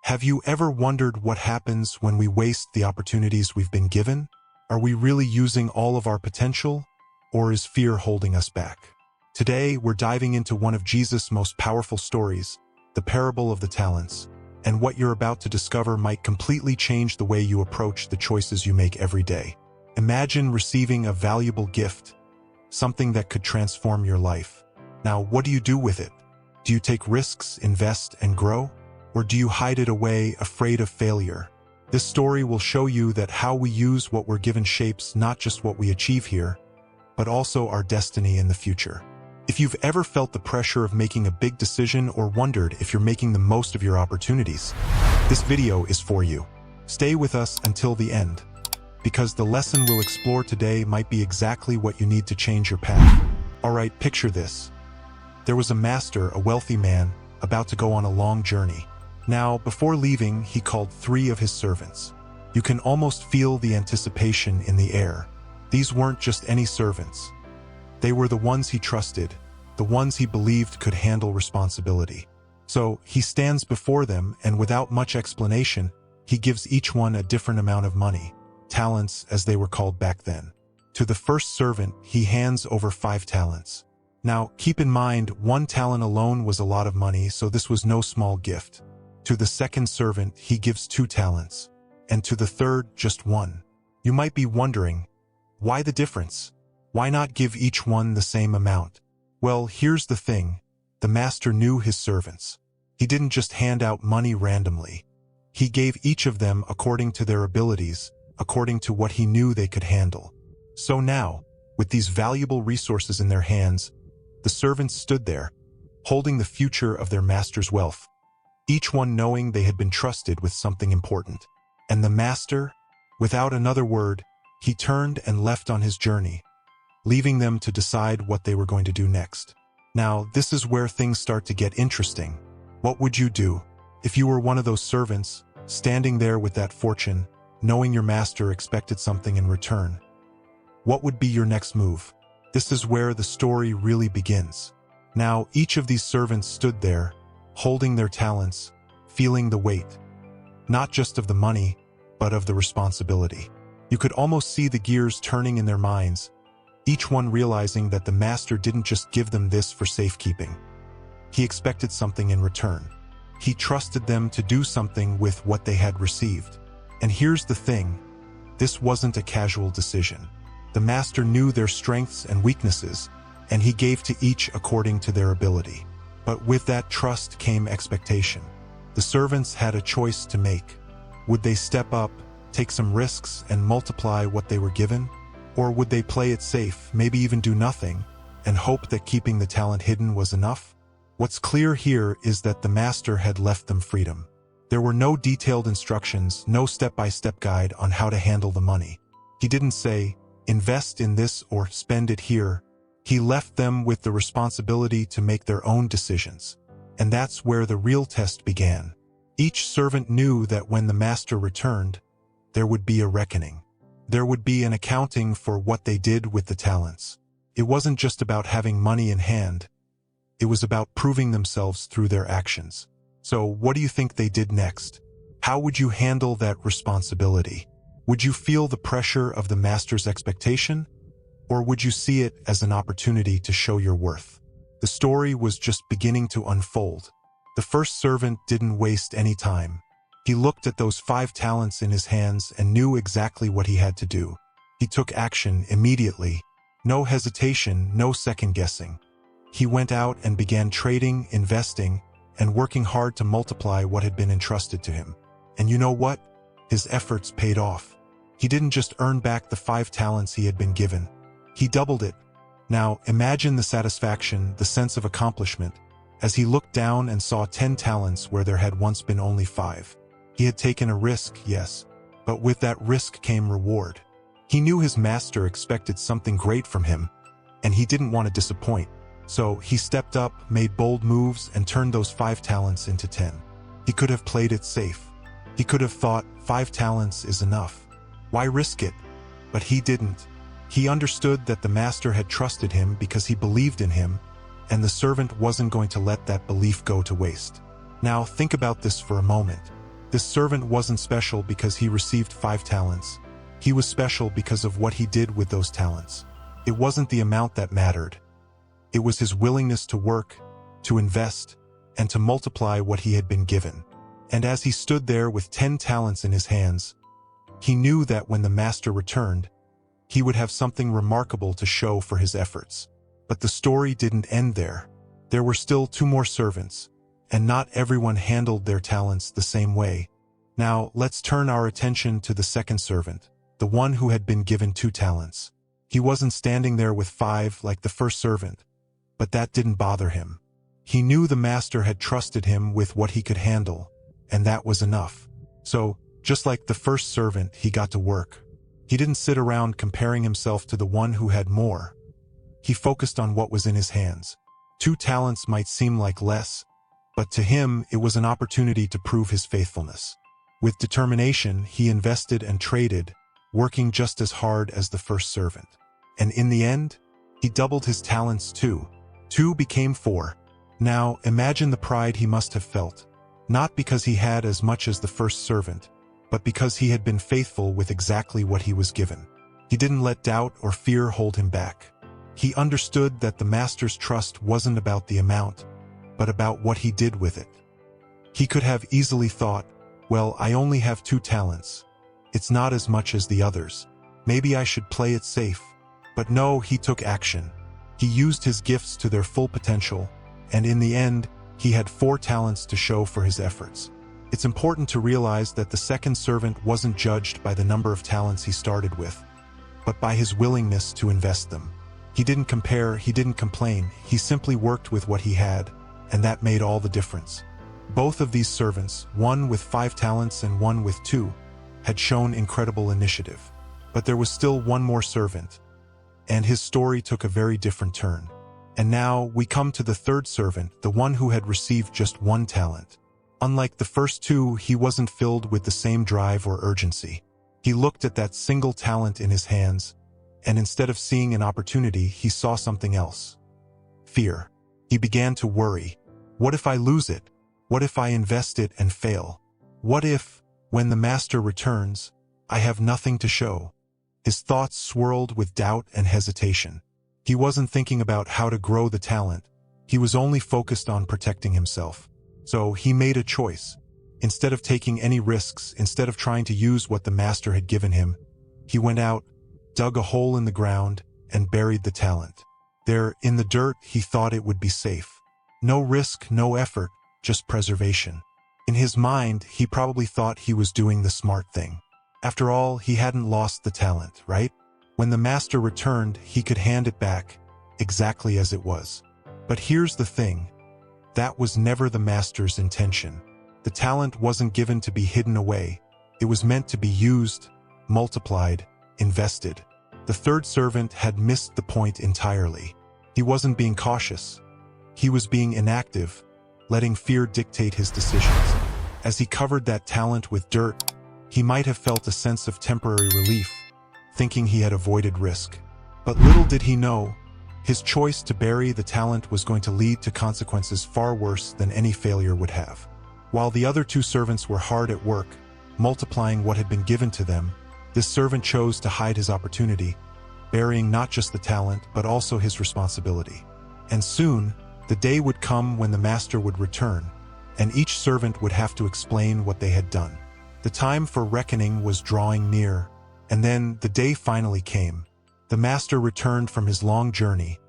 Have you ever wondered what happens when we waste the opportunities we've been given? Are we really using all of our potential, or is fear holding us back? Today, we're diving into one of Jesus' most powerful stories, the parable of the talents, and what you're about to discover might completely change the way you approach the choices you make every day. Imagine receiving a valuable gift, something that could transform your life. Now, what do you do with it? Do you take risks, invest, and grow? Or do you hide it away, afraid of failure? This story will show you that how we use what we're given shapes not just what we achieve here, but also our destiny in the future. If you've ever felt the pressure of making a big decision or wondered if you're making the most of your opportunities, this video is for you. Stay with us until the end, because the lesson we'll explore today might be exactly what you need to change your path. Alright, picture this. There was a master, a wealthy man, about to go on a long journey. Now, before leaving, he called 3 of his servants. You can almost feel the anticipation in the air. These weren't just any servants. They were the ones he trusted, the ones he believed could handle responsibility. So, he stands before them, and without much explanation, he gives each one a different amount of money, talents as they were called back then. To the first servant, he hands over 5 talents. Now, keep in mind, 1 talent alone was a lot of money, so this was no small gift. To the second servant, he gives 2 talents, and to the third, just 1. You might be wondering, why the difference? Why not give each one the same amount? Well, here's the thing. The master knew his servants. He didn't just hand out money randomly. He gave each of them according to their abilities, according to what he knew they could handle. So now, with these valuable resources in their hands, the servants stood there, holding the future of their master's wealth, each one knowing they had been trusted with something important. And the master, without another word, he turned and left on his journey, leaving them to decide what they were going to do next. Now, this is where things start to get interesting. What would you do if you were one of those servants, standing there with that fortune, knowing your master expected something in return? What would be your next move? This is where the story really begins. Now, each of these servants stood there, holding their talents, feeling the weight, not just of the money, but of the responsibility. You could almost see the gears turning in their minds, each one realizing that the master didn't just give them this for safekeeping. He expected something in return. He trusted them to do something with what they had received. And here's the thing, this wasn't a casual decision. The master knew their strengths and weaknesses, and he gave to each according to their ability. But with that trust came expectation. The servants had a choice to make. Would they step up, take some risks, and multiply what they were given? Or would they play it safe, maybe even do nothing, and hope that keeping the talent hidden was enough? What's clear here is that the master had left them freedom. There were no detailed instructions, no step-by-step guide on how to handle the money. He didn't say, invest in this or spend it here. He left them with the responsibility to make their own decisions. And that's where the real test began. Each servant knew that when the master returned, there would be a reckoning. There would be an accounting for what they did with the talents. It wasn't just about having money in hand. It was about proving themselves through their actions. So what do you think they did next? How would you handle that responsibility? Would you feel the pressure of the master's expectation? Or would you see it as an opportunity to show your worth? The story was just beginning to unfold. The first servant didn't waste any time. He looked at those 5 talents in his hands and knew exactly what he had to do. He took action immediately. No hesitation, no second guessing. He went out and began trading, investing, and working hard to multiply what had been entrusted to him. And you know what? His efforts paid off. He didn't just earn back the 5 talents he had been given. He doubled it. Now, imagine the satisfaction, the sense of accomplishment, as he looked down and saw 10 talents where there had once been only 5. He had taken a risk, yes, but with that risk came reward. He knew his master expected something great from him, and he didn't want to disappoint. So he stepped up, made bold moves, and turned those 5 talents into 10. He could have played it safe. He could have thought, 5 talents is enough. Why risk it? But he didn't. He understood that the master had trusted him because he believed in him, and the servant wasn't going to let that belief go to waste. Now think about this for a moment. This servant wasn't special because he received 5 talents. He was special because of what he did with those talents. It wasn't the amount that mattered. It was his willingness to work, to invest, and to multiply what he had been given. And as he stood there with 10 talents in his hands, he knew that when the master returned, he would have something remarkable to show for his efforts. But the story didn't end there. There were still 2 more servants, and not everyone handled their talents the same way. Now, let's turn our attention to the second servant, the one who had been given 2 talents. He wasn't standing there with 5 like the first servant, but that didn't bother him. He knew the master had trusted him with what he could handle, and that was enough. So, just like the first servant, he got to work. He didn't sit around comparing himself to the one who had more. He focused on what was in his hands. 2 talents might seem like less, but to him it was an opportunity to prove his faithfulness. With determination, he invested and traded, working just as hard as the first servant. And in the end, he doubled his talents too. 2 became 4. Now, imagine the pride he must have felt. Not because he had as much as the first servant, but because he had been faithful with exactly what he was given. He didn't let doubt or fear hold him back. He understood that the master's trust wasn't about the amount, but about what he did with it. He could have easily thought, well, I only have 2 talents. It's not as much as the others. Maybe I should play it safe. But no, he took action. He used his gifts to their full potential, and in the end, he had 4 talents to show for his efforts. It's important to realize that the second servant wasn't judged by the number of talents he started with, but by his willingness to invest them. He didn't compare, he didn't complain, he simply worked with what he had, and that made all the difference. Both of these servants, one with 5 talents and one with 2, had shown incredible initiative. But there was still one more servant, and his story took a very different turn. And now we come to the third servant, the one who had received just 1 talent. Unlike the first 2, he wasn't filled with the same drive or urgency. He looked at that single talent in his hands, and instead of seeing an opportunity, he saw something else. Fear. He began to worry. What if I lose it? What if I invest it and fail? What if, when the master returns, I have nothing to show? His thoughts swirled with doubt and hesitation. He wasn't thinking about how to grow the talent. He was only focused on protecting himself. So he made a choice. Instead of taking any risks, instead of trying to use what the master had given him, he went out, dug a hole in the ground, and buried the talent. There, in the dirt, he thought it would be safe. No risk, no effort, just preservation. In his mind, he probably thought he was doing the smart thing. After all, he hadn't lost the talent, right? When the master returned, he could hand it back, exactly as it was. But here's the thing. That was never the master's intention. The talent wasn't given to be hidden away. It was meant to be used, multiplied, invested. The third servant had missed the point entirely. He wasn't being cautious. He was being inactive, letting fear dictate his decisions. As he covered that talent with dirt, he might have felt a sense of temporary relief, thinking he had avoided risk. But little did he know, his choice to bury the talent was going to lead to consequences far worse than any failure would have. While the other 2 servants were hard at work, multiplying what had been given to them, this servant chose to hide his opportunity, burying not just the talent but also his responsibility. And soon, the day would come when the master would return, and each servant would have to explain what they had done. The time for reckoning was drawing near, and then the day finally came. The master returned from his long journey,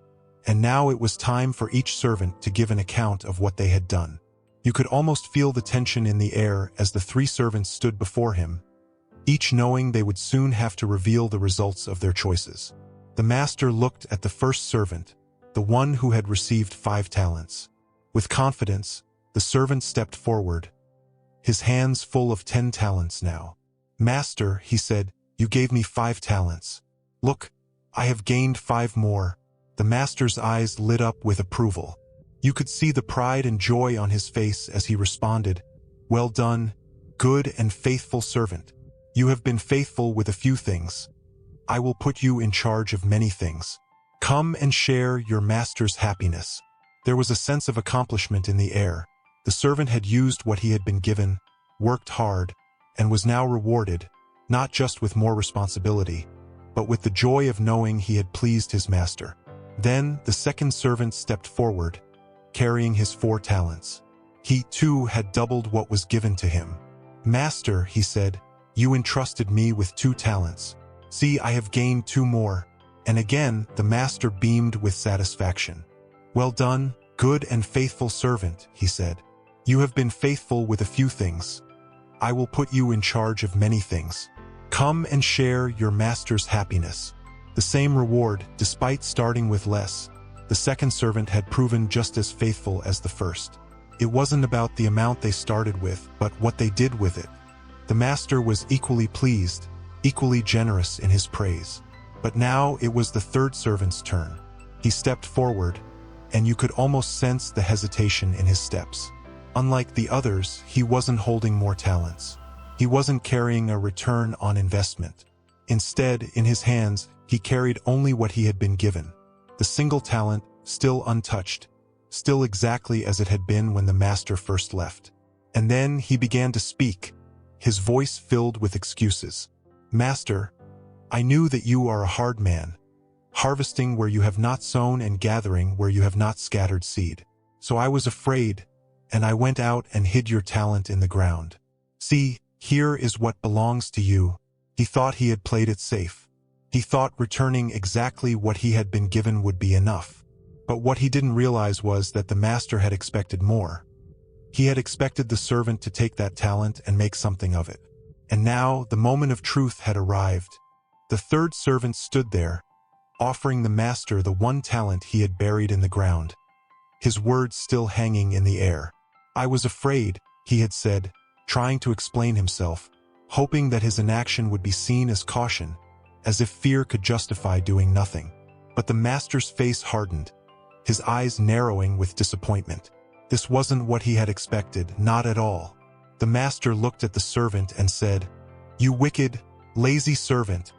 and now it was time for each servant to give an account of what they had done. You could almost feel the tension in the air as the 3 servants stood before him, each knowing they would soon have to reveal the results of their choices. The master looked at the first servant, the one who had received 5 talents. With confidence, the servant stepped forward, his hands full of 10 talents now. "Master," he said, "you gave me 5 talents. Look, I have gained 5 more." The master's eyes lit up with approval. You could see the pride and joy on his face as he responded, "Well done, good and faithful servant. You have been faithful with a few things. I will put you in charge of many things. Come and share your master's happiness." There was a sense of accomplishment in the air. The servant had used what he had been given, worked hard, and was now rewarded, not just with more responsibility, but with the joy of knowing he had pleased his master. Then the second servant stepped forward, carrying his 4 talents. He, too, had doubled what was given to him. "Master," he said, "you entrusted me with 2 talents. See, I have gained 2 more." And again the master beamed with satisfaction. "Well done, good and faithful servant," he said. "You have been faithful with a few things. I will put you in charge of many things. Come and share your master's happiness." The same reward, despite starting with less. The second servant had proven just as faithful as the first. It wasn't about the amount they started with, but what they did with it. The master was equally pleased, equally generous in his praise. But now it was the third servant's turn. He stepped forward, and you could almost sense the hesitation in his steps. Unlike the others, he wasn't holding more talents. He wasn't carrying a return on investment. Instead, in his hands, he carried only what he had been given. The single talent, still untouched, still exactly as it had been when the master first left. And then he began to speak, his voice filled with excuses. "Master, I knew that you are a hard man, harvesting where you have not sown and gathering where you have not scattered seed. So I was afraid, and I went out and hid your talent in the ground. See, here is what belongs to you." He thought he had played it safe. He thought returning exactly what he had been given would be enough. But what he didn't realize was that the master had expected more. He had expected the servant to take that talent and make something of it. And now the moment of truth had arrived. The third servant stood there, offering the master the 1 talent he had buried in the ground, his words still hanging in the air. "I was afraid," he had said, trying to explain himself, hoping that his inaction would be seen as caution, as if fear could justify doing nothing. But the master's face hardened, his eyes narrowing with disappointment. This wasn't what he had expected, not at all. The master looked at the servant and said, "You wicked, lazy servant."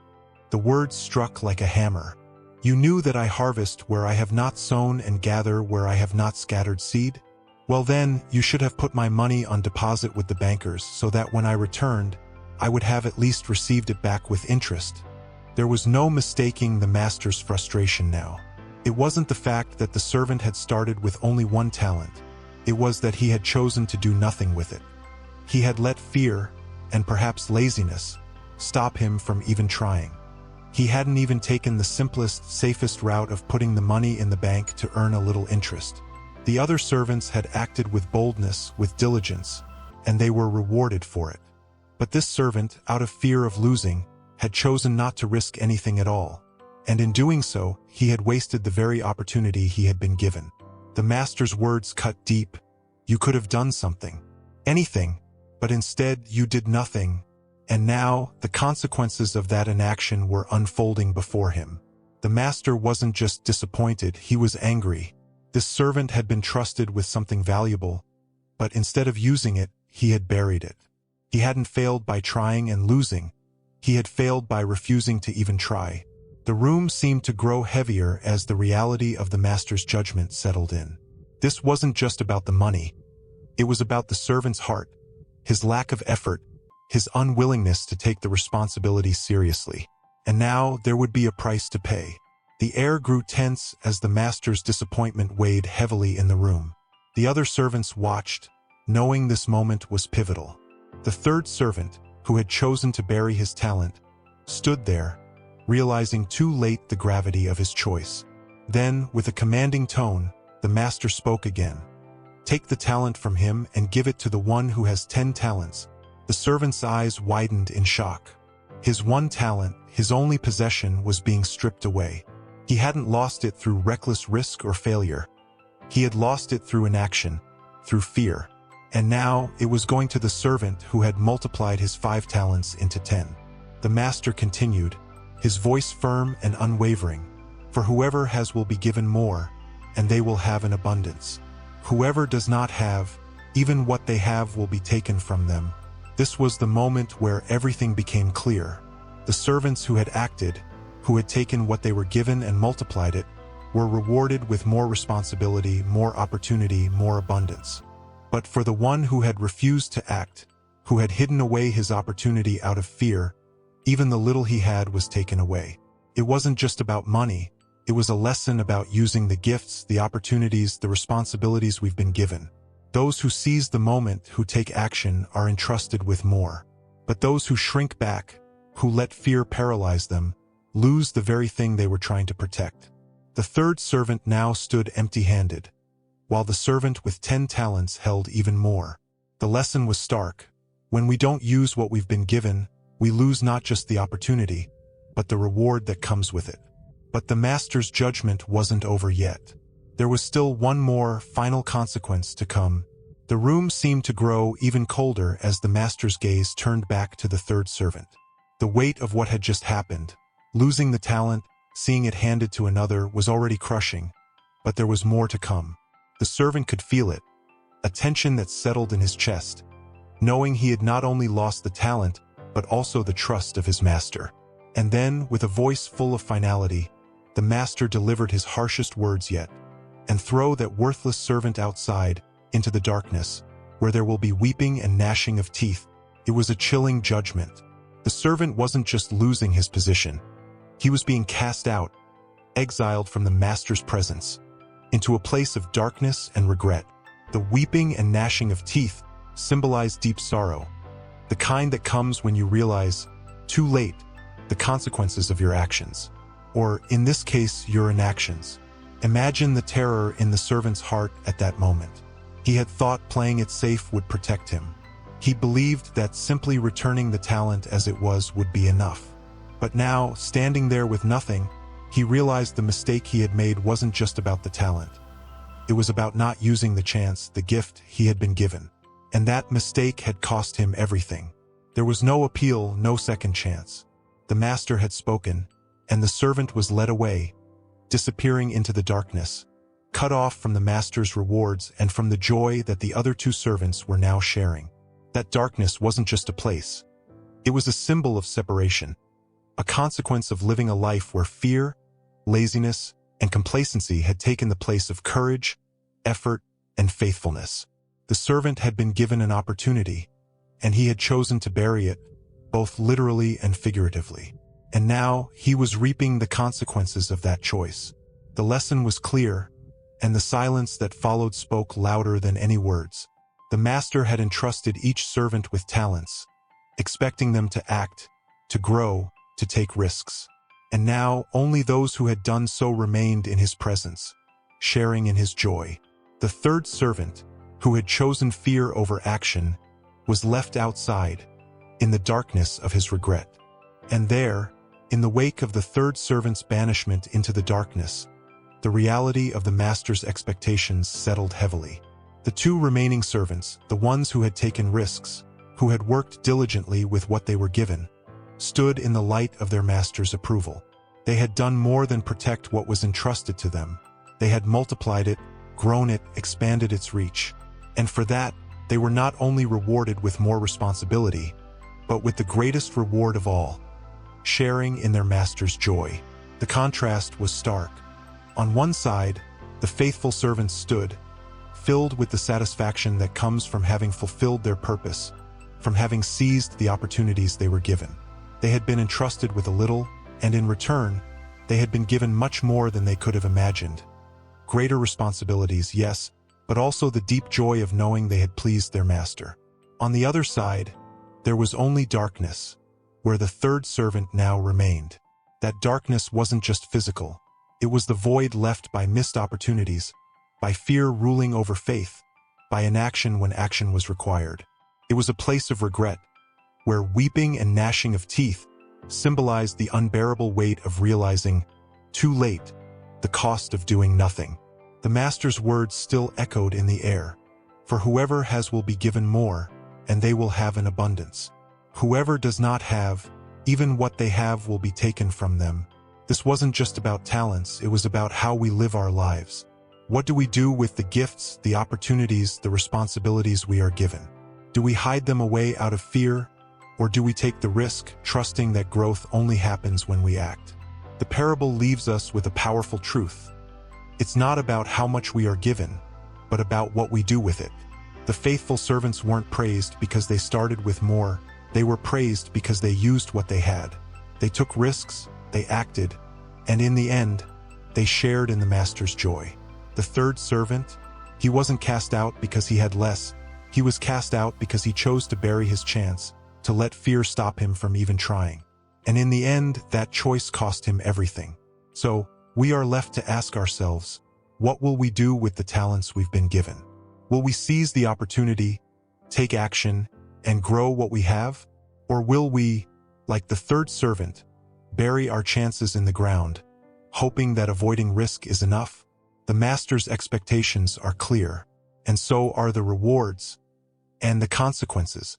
The words struck like a hammer. "You knew that I harvest where I have not sown and gather where I have not scattered seed? Well then, you should have put my money on deposit with the bankers so that when I returned, I would have at least received it back with interest." There was no mistaking the master's frustration now. It wasn't the fact that the servant had started with only 1 talent. It was that he had chosen to do nothing with it. He had let fear, and perhaps laziness, stop him from even trying. He hadn't even taken the simplest, safest route of putting the money in the bank to earn a little interest. The other servants had acted with boldness, with diligence, and they were rewarded for it. But this servant, out of fear of losing, had chosen not to risk anything at all. And in doing so, he had wasted the very opportunity he had been given. The master's words cut deep. "You could have done something. Anything. But instead, you did nothing." And now, the consequences of that inaction were unfolding before him. The master wasn't just disappointed, he was angry. This servant had been trusted with something valuable, but instead of using it, he had buried it. He hadn't failed by trying and losing. He had failed by refusing to even try. The room seemed to grow heavier as the reality of the master's judgment settled in. This wasn't just about the money. It was about the servant's heart, his lack of effort, his unwillingness to take the responsibility seriously. And now there would be a price to pay. The air grew tense as the master's disappointment weighed heavily in the room. The other servants watched, knowing this moment was pivotal. The third servant, who had chosen to bury his talent, stood there, realizing too late the gravity of his choice. Then, with a commanding tone, the master spoke again. "Take the talent from him and give it to the one who has 10 talents. The servant's eyes widened in shock. His 1 talent, his only possession, was being stripped away. He hadn't lost it through reckless risk or failure. He had lost it through inaction, through fear. And now it was going to the servant who had multiplied his 5 talents into 10. The master continued, his voice firm and unwavering. "For whoever has will be given more, and they will have an abundance. Whoever does not have, even what they have will be taken from them." This was the moment where everything became clear. The servants who had acted, who had taken what they were given and multiplied it, were rewarded with more responsibility, more opportunity, more abundance. But for the one who had refused to act, who had hidden away his opportunity out of fear. Even the little he had was taken away. It wasn't just about money. It was a lesson about using the gifts, the opportunities, the responsibilities we've been given. Those who seize the moment, who take action, are entrusted with more. But those who shrink back, who let fear paralyze them, lose the very thing they were trying to protect. The third servant now stood empty-handed, while the servant with 10 talents held even more. The lesson was stark. When we don't use what we've been given, we lose not just the opportunity, but the reward that comes with it. But the master's judgment wasn't over yet. There was still one more, final consequence to come. The room seemed to grow even colder as the master's gaze turned back to the third servant. The weight of what had just happened, losing the talent, seeing it handed to another, was already crushing. But there was more to come. The servant could feel it, a tension that settled in his chest, knowing he had not only lost the talent, but also the trust of his master. And then, with a voice full of finality, the master delivered his harshest words yet. "And throw that worthless servant outside, into the darkness, where there will be weeping and gnashing of teeth." It was a chilling judgment. The servant wasn't just losing his position. He was being cast out, exiled from the master's presence, into a place of darkness and regret. The weeping and gnashing of teeth symbolized deep sorrow, the kind that comes when you realize, too late, the consequences of your actions. Or, in this case, your inactions. Imagine the terror in the servant's heart at that moment. He had thought playing it safe would protect him. He believed that simply returning the talent as it was would be enough. But now, standing there with nothing, he realized the mistake he had made wasn't just about the talent. It was about not using the chance, the gift he had been given. And that mistake had cost him everything. There was no appeal, no second chance. The master had spoken, and the servant was led away, disappearing into the darkness, cut off from the master's rewards and from the joy that the other two servants were now sharing. That darkness wasn't just a place. It was a symbol of separation, a consequence of living a life where fear, laziness, and complacency had taken the place of courage, effort, and faithfulness. The servant had been given an opportunity, and he had chosen to bury it, both literally and figuratively. And now he was reaping the consequences of that choice. The lesson was clear, and the silence that followed spoke louder than any words. The master had entrusted each servant with talents, expecting them to act, to grow, to take risks. And now only those who had done so remained in his presence, sharing in his joy. The third servant, who had chosen fear over action, was left outside, in the darkness of his regret. And there, in the wake of the third servant's banishment into the darkness, the reality of the master's expectations settled heavily. The two remaining servants, the ones who had taken risks, who had worked diligently with what they were given, stood in the light of their master's approval. They had done more than protect what was entrusted to them. They had multiplied it, grown it, expanded its reach. And for that, they were not only rewarded with more responsibility, but with the greatest reward of all, sharing in their master's joy. The contrast was stark. On one side, the faithful servants stood, filled with the satisfaction that comes from having fulfilled their purpose, from having seized the opportunities they were given. They had been entrusted with a little, and in return, they had been given much more than they could have imagined. Greater responsibilities, yes, but also the deep joy of knowing they had pleased their master. On the other side, there was only darkness, where the third servant now remained. That darkness wasn't just physical. It was the void left by missed opportunities, by fear ruling over faith, by inaction when action was required. It was a place of regret, where weeping and gnashing of teeth symbolized the unbearable weight of realizing, too late, the cost of doing nothing. The master's words still echoed in the air. For whoever has will be given more, and they will have in abundance. Whoever does not have, even what they have will be taken from them. This wasn't just about talents, it was about how we live our lives. What do we do with the gifts, the opportunities, the responsibilities we are given? Do we hide them away out of fear, or do we take the risk, trusting that growth only happens when we act? The parable leaves us with a powerful truth. It's not about how much we are given, but about what we do with it. The faithful servants weren't praised because they started with more, they were praised because they used what they had. They took risks, they acted, and in the end, they shared in the master's joy. The third servant, he wasn't cast out because he had less, he was cast out because he chose to bury his chance, to let fear stop him from even trying. And in the end, that choice cost him everything. So, we are left to ask ourselves, what will we do with the talents we've been given? Will we seize the opportunity, take action, and grow what we have? Or will we, like the third servant, bury our chances in the ground, hoping that avoiding risk is enough? The master's expectations are clear, and so are the rewards and the consequences.